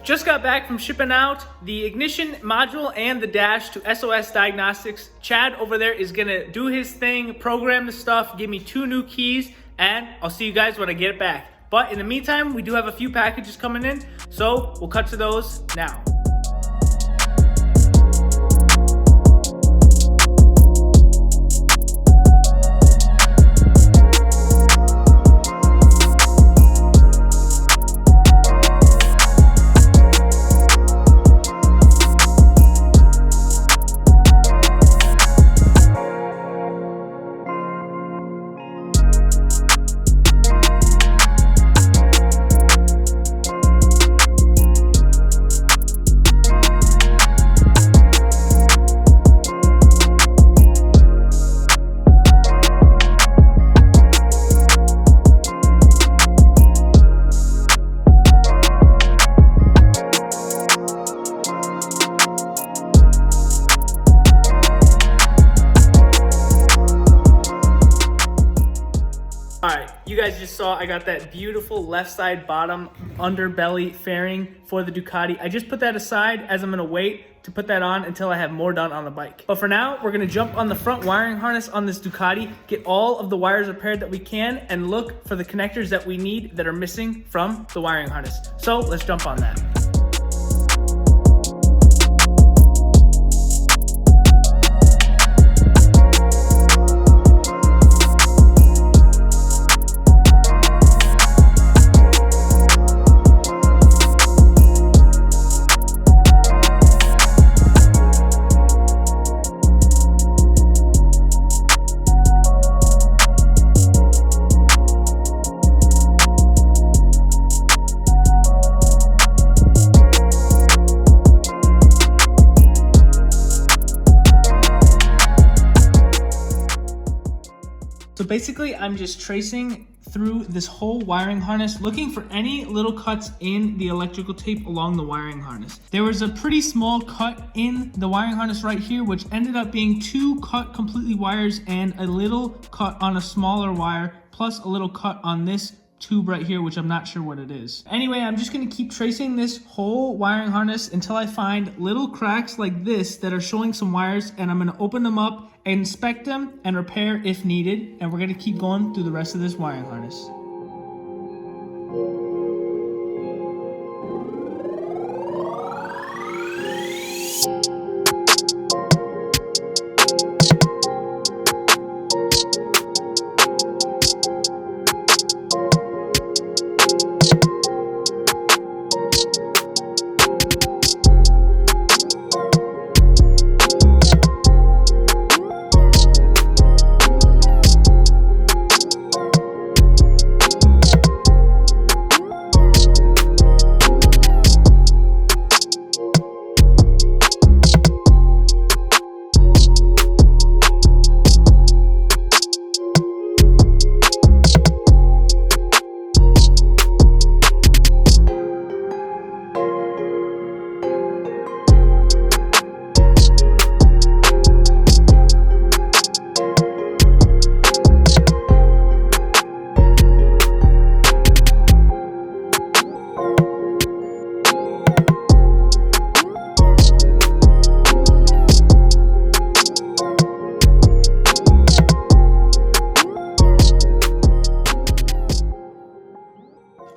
Just got back from shipping out the ignition module and the dash to SOS Diagnostics. Chad over there is gonna do his thing, program the stuff, give me 2 new keys, and I'll see you guys when I get it back. But in the meantime, we do have a few packages coming in, so we'll cut to those now. Alright, you guys just saw I got that beautiful left side bottom underbelly fairing for the Ducati. I just put that aside as I'm going to wait to put that on until I have more done on the bike. But for now, we're going to jump on the front wiring harness on this Ducati, get all of the wires repaired that we can, and look for the connectors that we need that are missing from the wiring harness. So let's jump on that. So basically, I'm just tracing through this whole wiring harness, looking for any little cuts in the electrical tape along the wiring harness. There was a pretty small cut in the wiring harness right here, which ended up being 2 cut completely wires and a little cut on a smaller wire, plus a little cut on this tube right here, which I'm not sure what it is. Anyway, I'm just gonna keep tracing this whole wiring harness until I find little cracks like this that are showing some wires, and I'm gonna open them up, inspect them, and repair if needed. And we're gonna keep going through the rest of this wiring harness.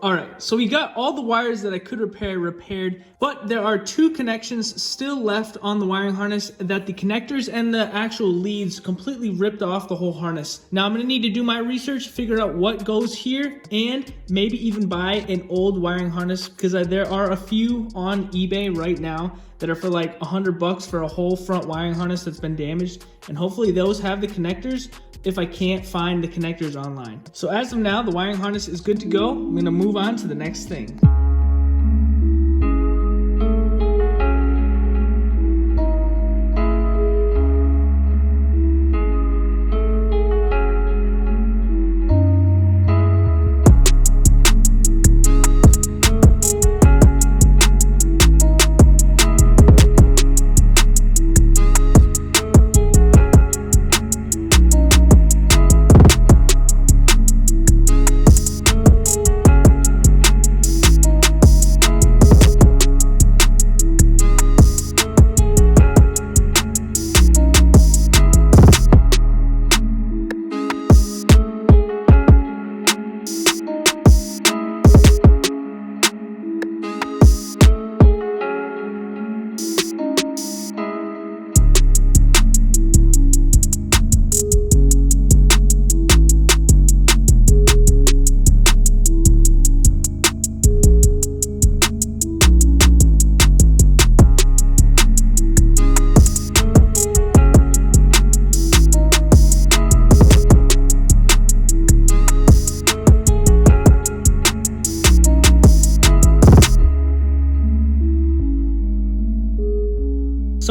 Alright, so we got all the wires that I could repair repaired, but there are 2 connections still left on the wiring harness that the connectors and the actual leads completely ripped off the whole harness. Now I'm going to need to do my research, figure out what goes here, and maybe even buy an old wiring harness, because there are a few on eBay right now that are for like $100 for a whole front wiring harness that's been damaged, and hopefully those have the connectors if I can't find the connectors online. So as of now, the wiring harness is good to go. I'm gonna move on to the next thing.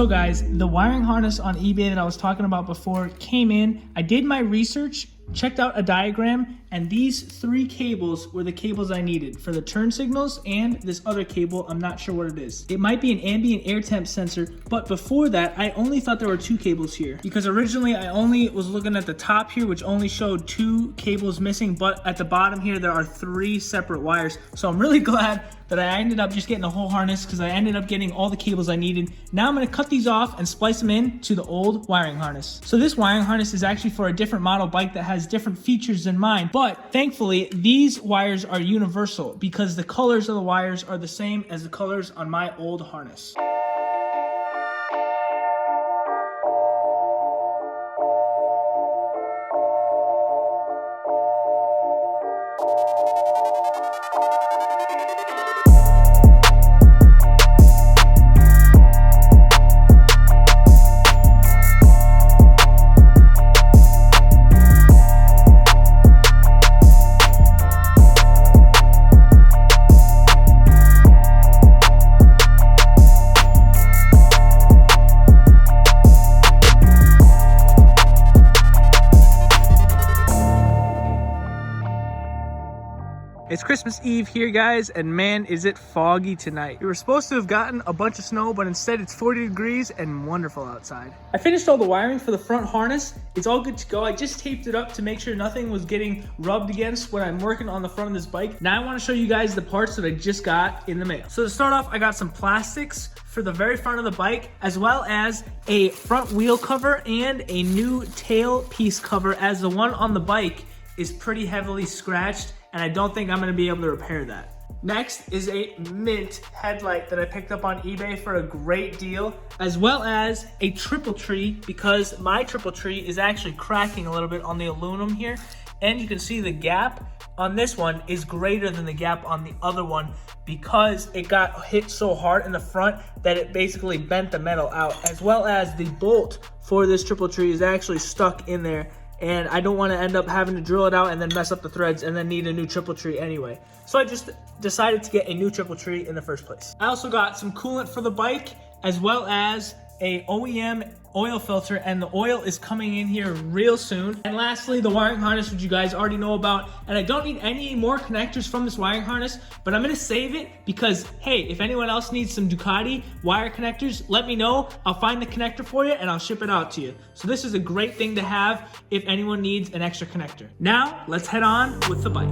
So guys, the wiring harness on eBay that I was talking about before came in. I did my research, checked out a diagram, and these 3 cables were the cables I needed for the turn signals and this other cable. I'm not sure what it is. It might be an ambient air temp sensor, but before that, I only thought there were 2 cables here because originally I only was looking at the top here, which only showed 2 cables missing, but at the bottom here, there are 3 separate wires. So I'm really glad that I ended up just getting a whole harness because I ended up getting all the cables I needed. Now I'm gonna cut these off and splice them in to the old wiring harness. So this wiring harness is actually for a different model bike that has different features than mine, but thankfully these wires are universal because the colors of the wires are the same as the colors on my old harness. It's Christmas Eve here, guys, and man, is it foggy tonight. We were supposed to have gotten a bunch of snow, but instead it's 40 degrees and wonderful outside. I finished all the wiring for the front harness. It's all good to go. I just taped it up to make sure nothing was getting rubbed against when I'm working on the front of this bike. Now I want to show you guys the parts that I just got in the mail. So to start off, I got some plastics for the very front of the bike, as well as a front wheel cover and a new tail piece cover, as the one on the bike is pretty heavily scratched and I don't think I'm gonna be able to repair that. Next is a mint headlight that I picked up on eBay for a great deal, as well as a triple tree because my triple tree is actually cracking a little bit on the aluminum here. And you can see the gap on this one is greater than the gap on the other one because it got hit so hard in the front that it basically bent the metal out, as well as the bolt for this triple tree is actually stuck in there. And I don't want to end up having to drill it out and then mess up the threads and then need a new triple tree anyway. So I just decided to get a new triple tree in the first place. I also got some coolant for the bike, as well as a OEM oil filter, and the oil is coming in here real soon. And lastly, the wiring harness, which you guys already know about. And I don't need any more connectors from this wiring harness, but I'm gonna save it because, hey, if anyone else needs some Ducati wire connectors, let me know. I'll find the connector for you and I'll ship it out to you. So this is a great thing to have if anyone needs an extra connector. Now, let's head on with the bike.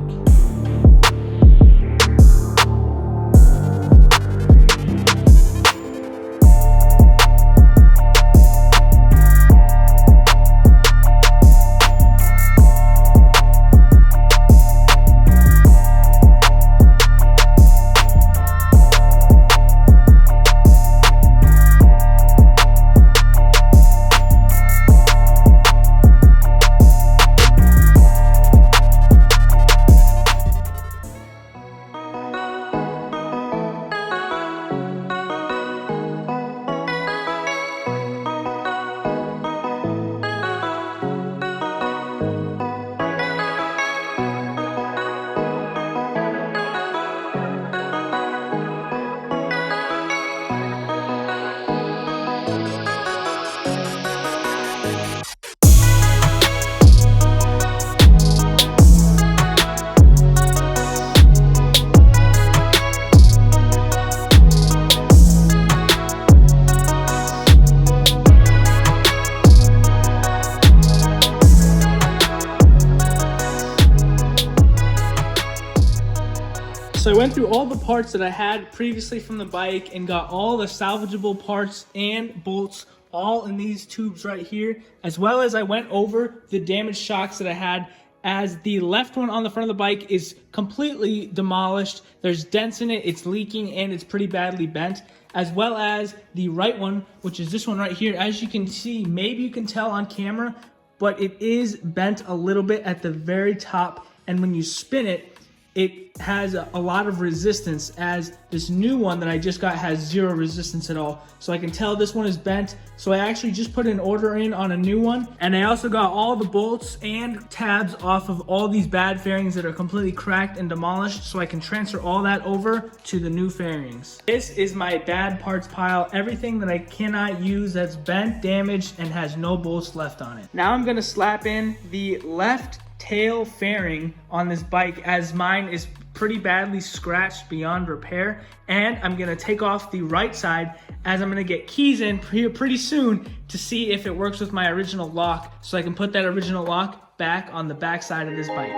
So I went through all the parts that I had previously from the bike and got all the salvageable parts and bolts all in these tubes right here, as well as I went over the damaged shocks that I had, as the left one on the front of the bike is completely demolished. There's dents in it, it's leaking, and it's pretty badly bent, as well as the right one, which is this one right here. As you can see, maybe you can tell on camera, but it is bent a little bit at the very top, and when you spin it, it has a lot of resistance, as this new one that I just got has zero resistance at all. So I can tell this one is bent. So I actually just put an order in on a new one. And I also got all the bolts and tabs off of all these bad fairings that are completely cracked and demolished, so I can transfer all that over to the new fairings. This is my bad parts pile. Everything that I cannot use that's bent, damaged, and has no bolts left on it. Now I'm gonna slap in the left tail fairing on this bike, as mine is pretty badly scratched beyond repair. And I'm gonna take off the right side, as I'm gonna get keys in here pretty soon to see if it works with my original lock, so I can put that original lock back on the back side of this bike.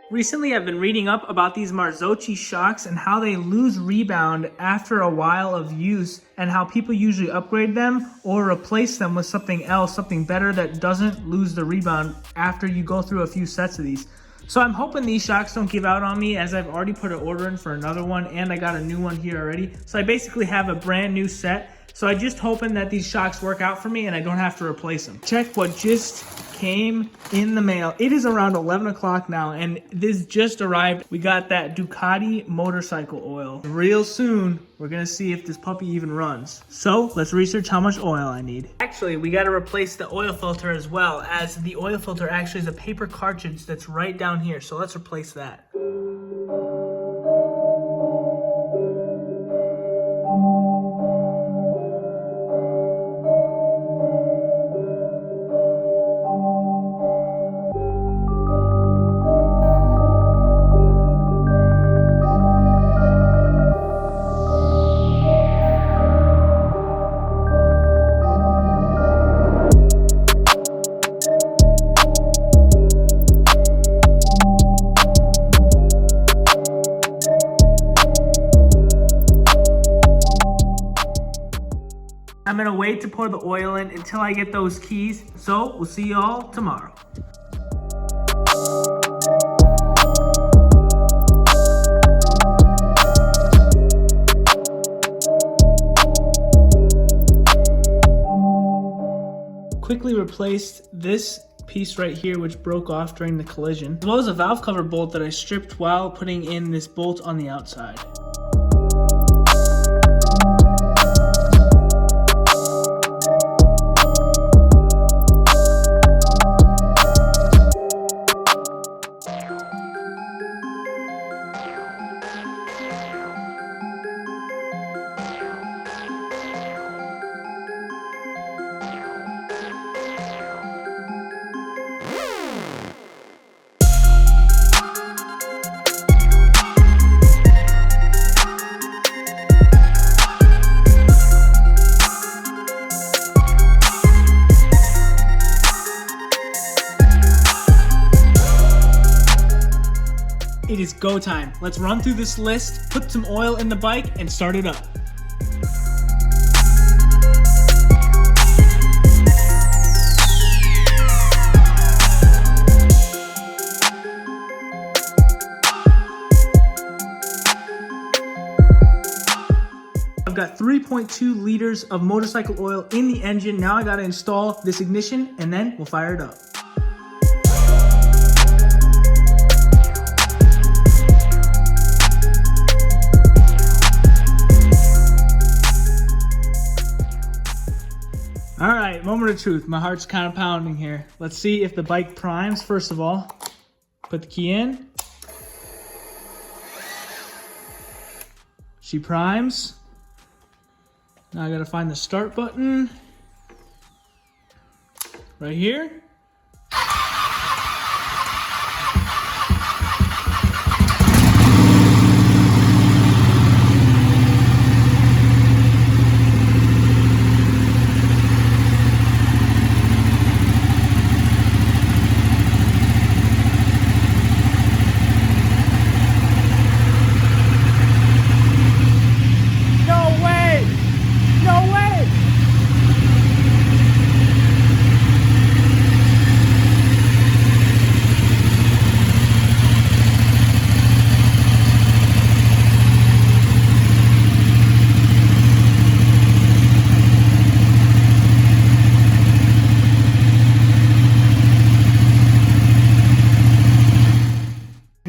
Recently, I've been reading up about these Marzocchi shocks and how they lose rebound after a while of use, and how people usually upgrade them or replace them with something else, something better that doesn't lose the rebound after you go through a few sets of these. So I'm hoping these shocks don't give out on me, as I've already put an order in for another one and I got a new one here already. So I basically have a brand new set. So I'm just hoping that these shocks work out for me and I don't have to replace them. Check what just came in the mail. It is around 11 o'clock now, and this just arrived. We got that Ducati motorcycle oil. Real soon, we're gonna see if this puppy even runs. So let's research how much oil I need. Actually, we gotta replace the oil filter as well, as the oil filter actually is a paper cartridge that's right down here. So let's replace that. I'm gonna wait to pour the oil in until I get those keys. So we'll see y'all tomorrow. Quickly replaced this piece right here, which broke off during the collision, as well as a valve cover bolt that I stripped while putting in this bolt on the outside. It is go time. Let's run through this list, put some oil in the bike, and start it up. I've got 3.2 liters of motorcycle oil in the engine. Now I gotta install this ignition and then we'll fire it up. All right, moment of truth. My heart's kind of pounding here. Let's see if the bike primes first of all. Put the key in. She primes. Now I gotta find the start button. Right here.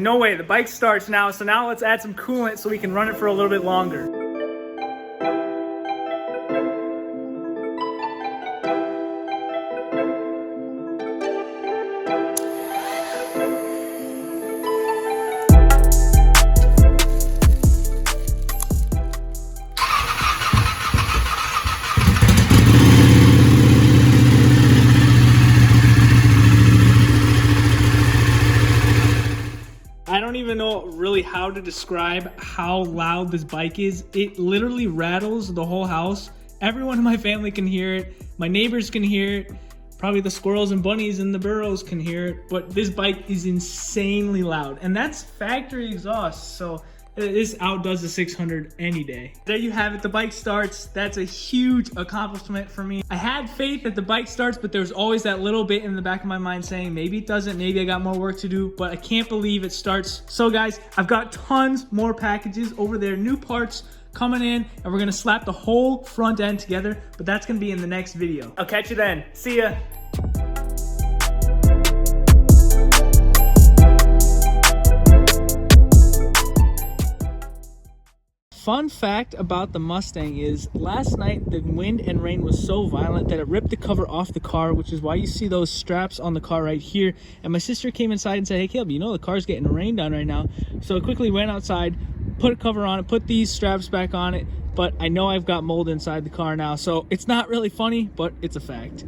No way, the bike starts now, so now let's add some coolant so we can run it for a little bit longer. I don't even know really how to describe how loud this bike is. It literally rattles the whole house. Everyone in my family can hear it. My neighbors can hear it. Probably the squirrels and bunnies in the burrows can hear it. But this bike is insanely loud. And that's factory exhaust. So this outdoes the 600 any day. There you have it, the bike starts. That's a huge accomplishment for me. I had faith that the bike starts, but there's always that little bit in the back of my mind saying, maybe it doesn't, maybe I got more work to do, but I can't believe it starts. So guys, I've got tons more packages over there, new parts coming in, and we're gonna slap the whole front end together, but that's gonna be in the next video. I'll catch you then. See ya. Fun fact about the Mustang is last night the wind and rain was so violent that it ripped the cover off the car, which is why you see those straps on the car right here. And my sister came inside and said, hey Caleb, you know the car's getting rained on right now. So I quickly went outside, put a cover on it, put these straps back on it, but I know I've got mold inside the car now, so it's not really funny, but it's a fact.